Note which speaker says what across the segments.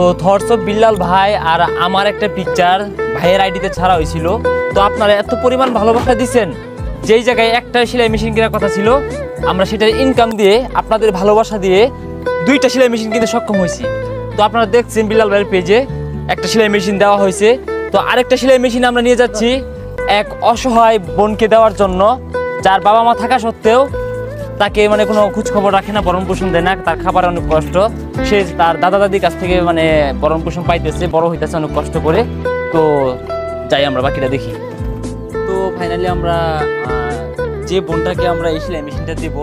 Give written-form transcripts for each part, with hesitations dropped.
Speaker 1: তো thoughts of Billal ভাই আর আমার একটা পিকচার ভাইয়ের আইডিতে ছাড়া হয়েছিল। তো আপনারা এত পরিমাণ ভালোবাসা দিচ্ছেন, যেই জায়গায় একটা সেলাই মেশিন কেনার কথা ছিল আমরা সেটার ইনকাম দিয়ে আপনাদের ভালোবাসা দিয়ে 2টা সেলাই মেশিন কিনতে সক্ষম হয়েছি। তো আপনারা দেখছেন বিল্লাল ভাইয়ের পেজে একটা সেলাই মেশিন দেওয়া হয়েছে। তো আরেকটা সেলাই মেশিন আমরা নিয়ে যাচ্ছি এক অসহায় বোনকে দেওয়ার জন্য, যার বাবা মা থাকা সত্ত্বেও তাকে মানে কোনো খোঁজ খবর রাখে না, ভরণ পোষণ দেয় না, তার খাবার অনেক কষ্ট, সে তার দাদা দাদির কাছ থেকে মানে ভরণ পোষণ পাইতেছে, বড় হইতেছে অনেক কষ্ট করে। তো যাই আমরা বাকিটা দেখি। তো ফাইনালি আমরা যে বোনটাকে আমরা এই সেলাই মেশিনটা দেবো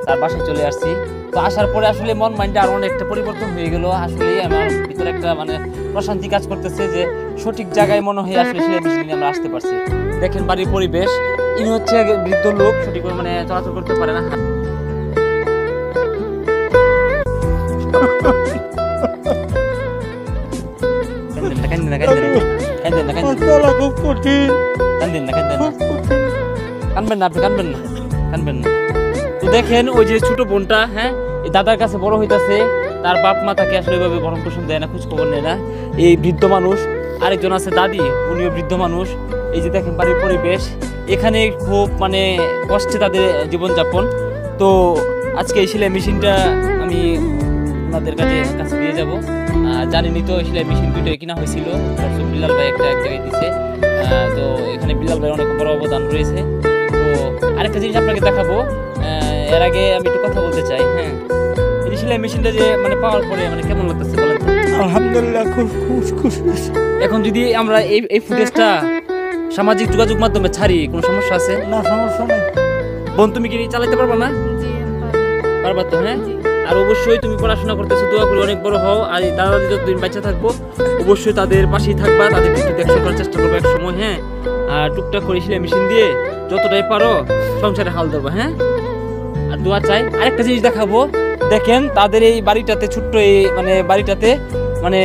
Speaker 1: তার বাসায় চলে আসছি। তো আসার পরে আসলে মন মাইন্ডে আরো অনেকটা পরিবর্তন হয়ে গেল। আসলে আমার ভিতরে একটা মানে প্রশান্তি কাজ করতেছে যে সঠিক জায়গায় মনে হয় আসলে সেলাই মেশিন নিয়ে আমরা আসতে পারছি। দেখেন বাড়ির পরিবেশ, ইনি হচ্ছে বৃদ্ধ লোক, সঠিক মানে চলাচল করতে পারে না। তো দেখেন ওই যে ছোট বোনটা, হ্যাঁ, এই দাদার কাছে বড় হইতাছে, তার বাপ মা তাকে আসলে এভাবে ভরণ পোষণ দেয় না, খোঁজ খবর নেয় না। এই বৃদ্ধ মানুষ, আরেকজন আছে দাদি, উনিও বৃদ্ধ মানুষ। এই যে দেখেন বাড়ির পরিবেশ, এখানে খুব মানে কষ্টে তাদের জীবনযাপন। তো আজকে এই সেলাই মেশিনটা আমি ওনাদের কাছে দিয়ে যাবো। জানেনই তো সেলাই মেশিন 2টা কিনা হয়েছিল, বিল্লাল ভাই একটা এক জায়গায় দিছে। তো এখানে বিল্লাল ভাই অনেক বড় অবদান রয়েছে। তো আরেকটা জিনিস আপনাকে দেখাবো, এর আগে আমি একটু কথা বলতে চাই। হ্যাঁ, এই সেলাই মেশিনটা যে মানে পাওয়ার পরে মানে কেমন লাগতেছে বলেন?
Speaker 2: আলহামদুলিল্লাহ, খুব খুশি।
Speaker 1: এখন যদি আমরা এই ফুটেজটা সামাজিক যোগাযোগ মাধ্যমে ছাড়ি, কোনো সমস্যা আছে?
Speaker 2: না, সমস্যা নেই।
Speaker 1: বোন তুমি কি চালাতে পারবা না? পারবা তো? হ্যাঁ, আর অবশ্যই তুমি পড়াশোনা করতেছো, দোয়া করি অনেক বড় হও। আর দাদা দাদি যতদিন বাচ্চা থাকবো অবশ্যই তাদের পাশেই থাকবা, তাদের একটু দেখশন করার চেষ্টা করবো এক সময়। হ্যাঁ, আর টুকটাক করে সেলাই মেশিন দিয়ে যতটাই পারো সংসারে হাল দেবো। হ্যাঁ, আর দোয়া চাই। আরেকটা জিনিস দেখাবো, দেখেন তাদের এই বাড়িটাতে ছোট্ট এই মানে বাড়িটাতে মানে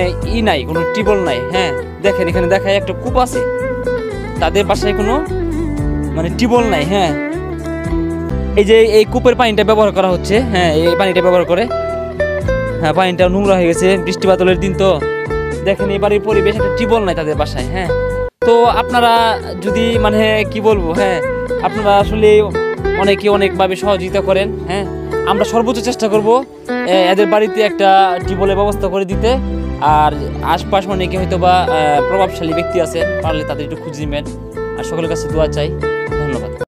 Speaker 1: নাই, কোনো টিউবওয়েল নাই। হ্যাঁ, দেখেন এখানে দেখায় একটা কূপ আছে, তাদের বাসায় কোনো মানে টিউবওয়েল নাই। হ্যাঁ, এই যে এই কূপের পানিটা ব্যবহার করা হচ্ছে। হ্যাঁ, এই পানিটা ব্যবহার করে, হ্যাঁ, পানিটা নোংরা হয়ে গেছে, বৃষ্টি বাদলের দিন। তো দেখেন এই বাড়ির পরিবেশ, একটা টিউবওয়েল নাই তাদের বাসায়। হ্যাঁ, তো আপনারা যদি মানে কি বলবো, হ্যাঁ, আপনারা আসলে অনেকভাবে সহযোগিতা করেন। হ্যাঁ, আমরা সর্বোচ্চ চেষ্টা করব এদের বাড়িতে একটা টিউবওয়েলের ব্যবস্থা করে দিতে। আর আশপাশ অনেকে হয়তো বা প্রভাবশালী ব্যক্তি আছেন, পারলে তাদের একটু খুঁজে নেবেন। আর সকলের কাছে দোয়া চাই। ধন্যবাদ।